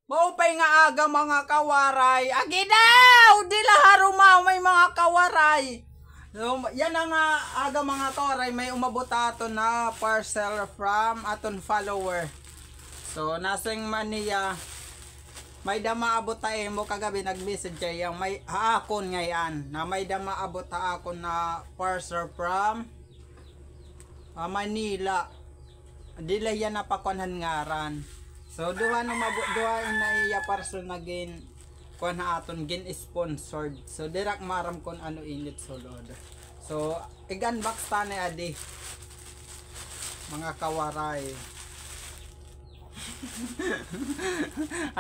Maupay nga aga mga kawaray. Agi daw! Di laharumaw may mga kawaray. So, yan ang aga mga kawaray. May umabot ato na parcel from aton follower. So, nasing maniya. May dama abot tayo mo kagabi nag-message yung may haakon ngayon. Na may dama abot haakon na parcel from Manila. Dila yan napakunhan ngaran. So duha na iya parcel na gin kuan aton gin sponsored. So dirak maram kon ano init sulod. So i-unbox tani adi mga kawaray.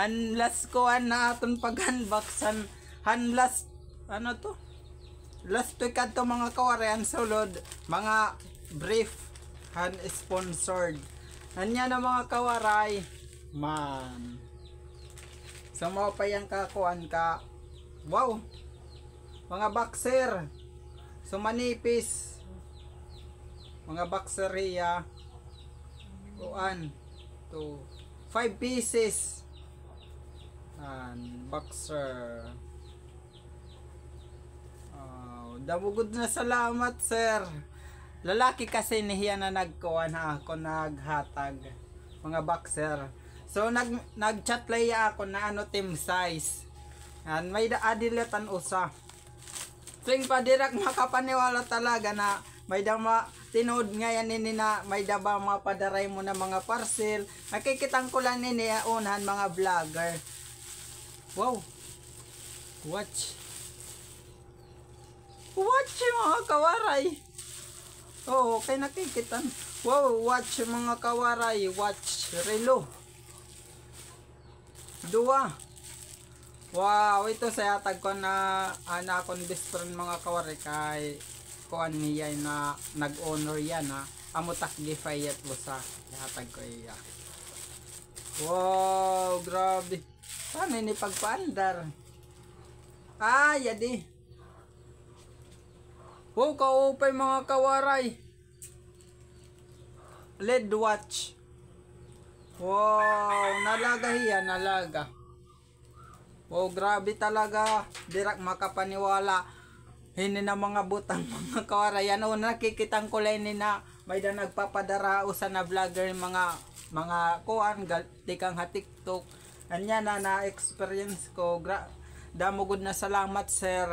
Unless kuan na aton pag-unboxan. Unless ano to? Last week adto mga kawaray ang sulod mga brief hand sponsored. Anya na mga kawaray. Man. So mo pa yang kakuan ka. Wow. Mga boxer. So manipis. Mga boxer iya. Kuan. 5 pieces. And boxer. Damugod na salamat sir. Lalaki kasi niya na nagkuan ako naghatag. Mga boxer. So nag-chat lay ako na ano team size. And may adiletan usa. Sing pa dirak makapaniwala talaga na may dama tinood ngayon nini na may daba mapadaray mo na mga parcel. Nakikitang ko lang nini unahan mga vlogger. Wow. Watch. Watch mga kawaray. Oh, okay nakikitan. Wow, watch mga kawaray. Watch relo. Dua. Wow, ito sa yatag ko na anak kong best friend mga kawaray kay kuan niya na nag-honor yan ha. Amutak gifayet mo sa yatag ko iya. Wow, grabe. Paano ini pagpaandar? Yadi. Wow, kaupay mga kawaray. LED watch. Wow, nalaga hiya, nalaga. Wow, grabe talaga. Dirak makapaniwala. Hindi na mga butang mga kawaray. Ano, nakikitang kulay ni na may da nagpapadara usa na vlogger mga kuan tikang ha TikTok. Anya na experience ko. Damugod na salamat sir.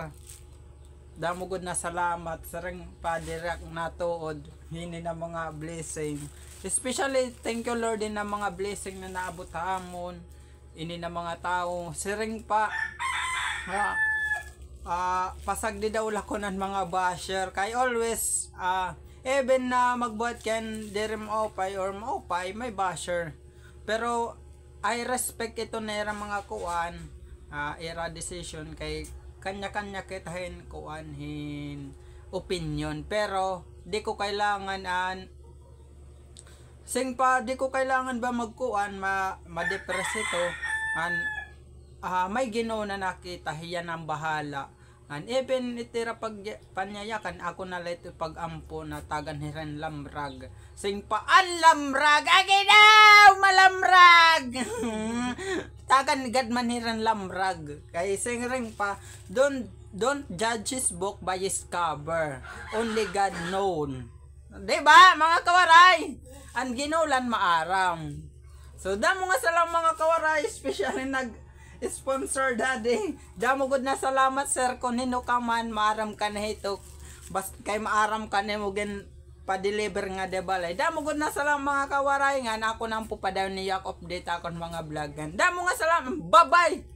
Damugod na salamat sir pa dirak natuod. Hindi na mga blessing. Especially thank you Lord din na mga blessing na naabot hamon. Ini na mga tao. Siring pa. Pasag di daw lakonan mga basher. Kay always even na magbuhat kan direm opay or maopay may basher. Pero I respect ito na mga kuan. Era decision kay kanya-kanya kitahin kuan hin opinion. Pero di ko kailangan sing pa di ko kailangan ba magkuan ma-depress ito may Ginoo na nakita hiyan ang bahala and even itira pag panyayakan ako na ito pag-ampo na tagan hiran lamrag sing pa an lamrag agi daw malamrag tagan gad man hiran lamrag kay sing ring pa don't judge his book by his cover, only God known. Diba mga kawaray? Ang ginulan maaram. So damo nga salam mga kawaray, especially nag-sponsor daddy. Damo gud na salamat sir kung nino ka man maaram ka na ito. Bas kay maaram ka na mo gen pa-deliver nga debalay. Damo gud na salam mga kawaray nga ako nang pupadaw ni yak update akon mga vlogan. Damo nga salam. Bye-bye.